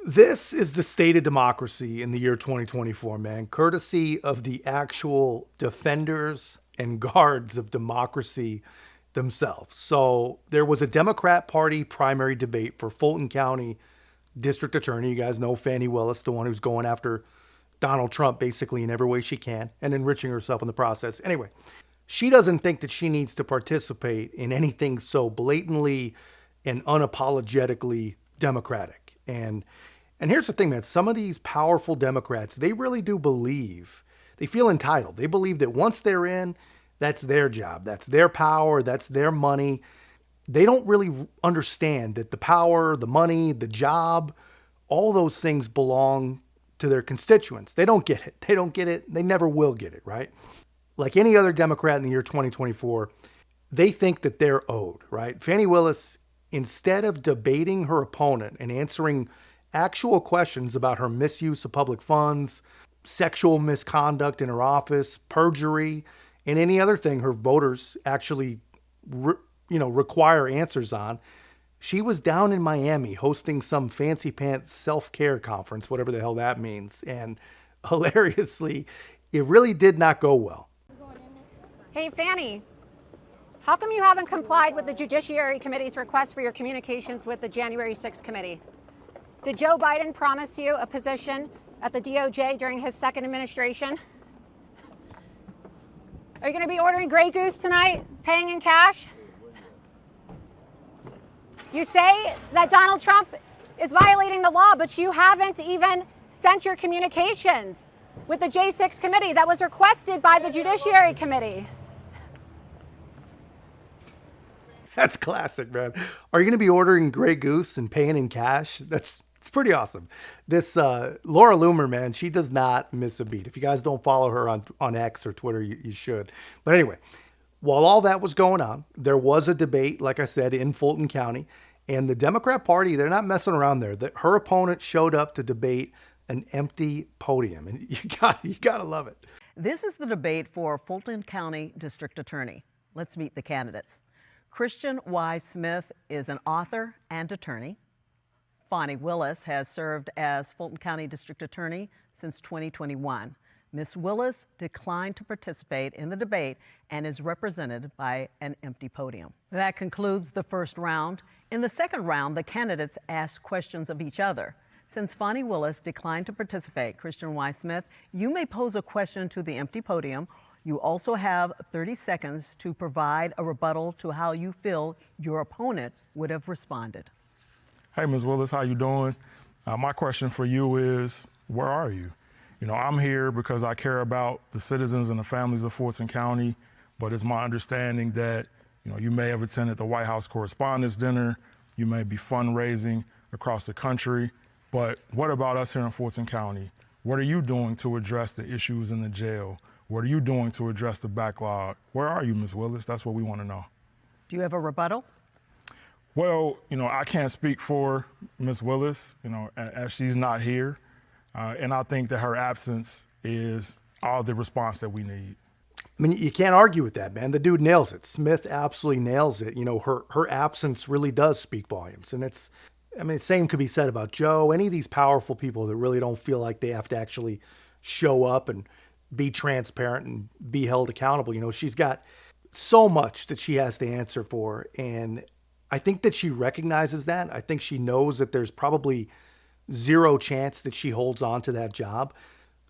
This is the state of democracy in the year 2024, man, courtesy of the actual defenders and guards of democracy themselves. So there was a Democrat Party primary debate for Fulton County District Attorney. You guys know Fani Willis, the one who's going after Donald Trump basically in every way she can and enriching herself in the process. Anyway, she doesn't think that she needs to participate in anything so blatantly and unapologetically democratic. And here's the thing, man. Some of these powerful Democrats, they really do believe, they feel entitled. They believe that once they're in, that's their job. That's their power. That's their money. They don't really understand that the power, the money, the job, all those things belong to their constituents. They don't get it. They don't get it. They never will get it, right? Like any other Democrat in the year 2024, they think that they're owed, right? Fani Willis, instead of debating her opponent and answering actual questions about her misuse of public funds, sexual misconduct in her office, perjury, and any other thing her voters actually require answers on, she was down in Miami hosting some fancy pants self-care conference, whatever the hell that means. And hilariously, it really did not go well. Hey, Fannie, how come you haven't complied with the Judiciary Committee's request for your communications with the January 6th committee? Did Joe Biden promise you a position at the DOJ during his second administration? Are you going to be ordering Grey Goose tonight, paying in cash? You say that Donald Trump is violating the law, but you haven't even sent your communications with the J6 committee that was requested by the Judiciary Committee. That's classic, man. Are you going to be ordering Grey Goose and paying in cash? It's pretty awesome. This Laura Loomer, man, she does not miss a beat. If you guys don't follow her on X or Twitter, you should. But anyway, while all that was going on, there was a debate, like I said, in Fulton County. And the Democrat Party, they're not messing around there. Her opponent showed up to debate an empty podium. And you gotta love it. This is the debate for Fulton County District Attorney. Let's meet the candidates. Christian Y. Smith is an author and attorney. Fani Willis has served as Fulton County District Attorney since 2021. Ms. Willis declined to participate in the debate and is represented by an empty podium. That concludes the first round. In the second round, the candidates asked questions of each other. Since Fani Willis declined to participate, Christian Y. Smith, you may pose a question to the empty podium. You also have 30 seconds to provide a rebuttal to how you feel your opponent would have responded. Hey, Ms. Willis, how you doing? My question for you is, where are you? I'm here because I care about the citizens and the families of Fulton County, but it's my understanding that, you may have attended the White House Correspondents' Dinner, you may be fundraising across the country, but what about us here in Fulton County? What are you doing to address the issues in the jail? What are you doing to address the backlog? Where are you, Ms. Willis? That's what we want to know. Do you have a rebuttal? Well, I can't speak for Ms. Willis, as she's not here. And I think that her absence is all the response that we need. I mean, you can't argue with that, man. The dude nails it. Smith absolutely nails it. Her absence really does speak volumes. And the same could be said about Joe, any of these powerful people that really don't feel like they have to actually show up and be transparent and be held accountable. She's got so much that she has to answer for. And I think that she recognizes that. I think she knows that there's probably zero chance that she holds on to that job.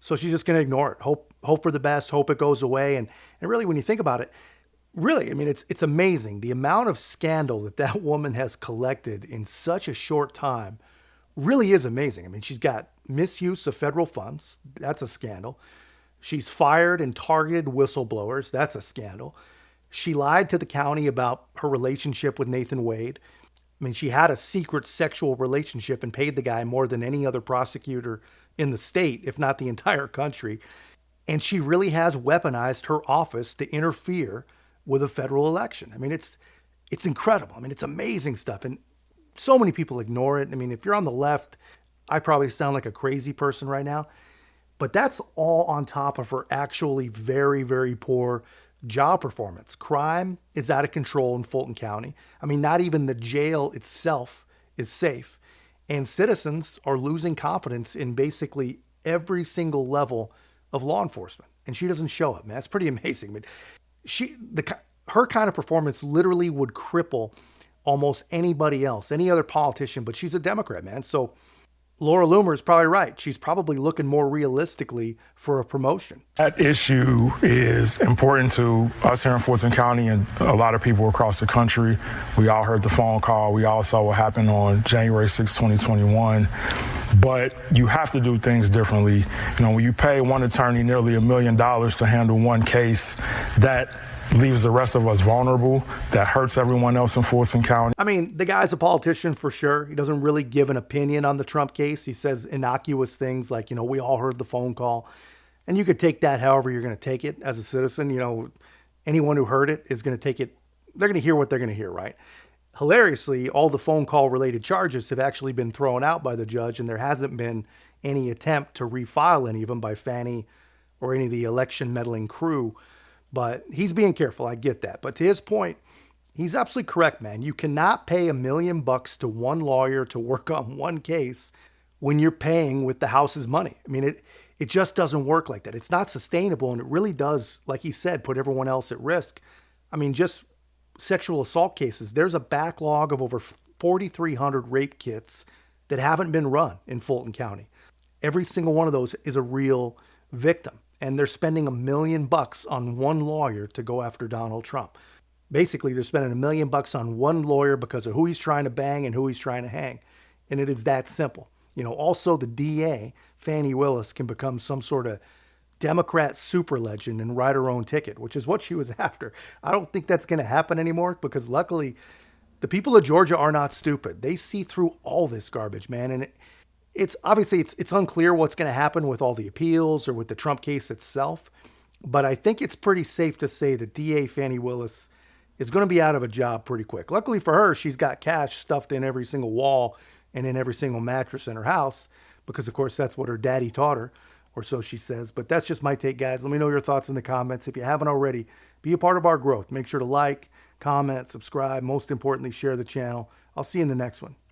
So she's just going to ignore it. Hope for the best, hope it goes away. And really, when you think about it, really, it's amazing. The amount of scandal that woman has collected in such a short time really is amazing. She's got misuse of federal funds. That's a scandal. She's fired and targeted whistleblowers. That's a scandal. She lied to the county about her relationship with Nathan Wade. She had a secret sexual relationship and paid the guy more than any other prosecutor in the state, if not the entire country. And she really has weaponized her office to interfere with a federal election. It's incredible. It's amazing stuff. And so many people ignore it. If you're on the left, I probably sound like a crazy person right now. But that's all on top of her actually very, very poor job performance. Crime is out of control in Fulton County. Not even the jail itself is safe. And citizens are losing confidence in basically every single level of law enforcement. And she doesn't show it, man. It's pretty amazing. I mean, her kind of performance literally would cripple almost anybody else, any other politician, but she's a Democrat, man. So Laura Loomer is probably right. She's probably looking more realistically for a promotion. That issue is important to us here in Fulton County and a lot of people across the country. We all heard the phone call. We all saw what happened on January 6, 2021. But you have to do things differently. You know, when you pay one attorney nearly $1 million to handle one case, that leaves the rest of us vulnerable. That hurts everyone else in Fulton County. I mean, the guy's a politician for sure. He doesn't really give an opinion on the Trump case. He says innocuous things like, you know, we all heard the phone call. And you could take that however you're going to take it as a citizen. You know, anyone who heard it is going to take it. They're going to hear what they're going to hear, right? Hilariously, all the phone call related charges have actually been thrown out by the judge, and there hasn't been any attempt to refile any of them by Fannie or any of the election meddling crew. But he's being careful. I get that. But to his point, he's absolutely correct, man. You cannot pay $1 million to one lawyer to work on one case when you're paying with the house's money. I mean, it just doesn't work like that. It's not sustainable. And it really does, like he said, put everyone else at risk. I mean, just sexual assault cases. There's a backlog of over 4,300 rape kits that haven't been run in Fulton County. Every single one of those is a real victim. And they're spending $1 million on one lawyer to go after Donald Trump. Basically, they're spending $1 million on one lawyer because of who he's trying to bang and who he's trying to hang. And it is that simple. You know, also the DA, Fani Willis, can become some sort of Democrat super legend and write her own ticket, which is what she was after. I don't think that's going to happen anymore because luckily the people of Georgia are not stupid. They see through all this garbage, man. And it's obviously it's unclear what's going to happen with all the appeals or with the Trump case itself. But I think it's pretty safe to say that DA Fani Willis is going to be out of a job pretty quick. Luckily for her, she's got cash stuffed in every single wall and in every single mattress in her house because, of course, that's what her daddy taught her, or so she says. But that's just my take, guys. Let me know your thoughts in the comments. If you haven't already, be a part of our growth. Make sure to like, comment, subscribe. Most importantly, share the channel. I'll see you in the next one.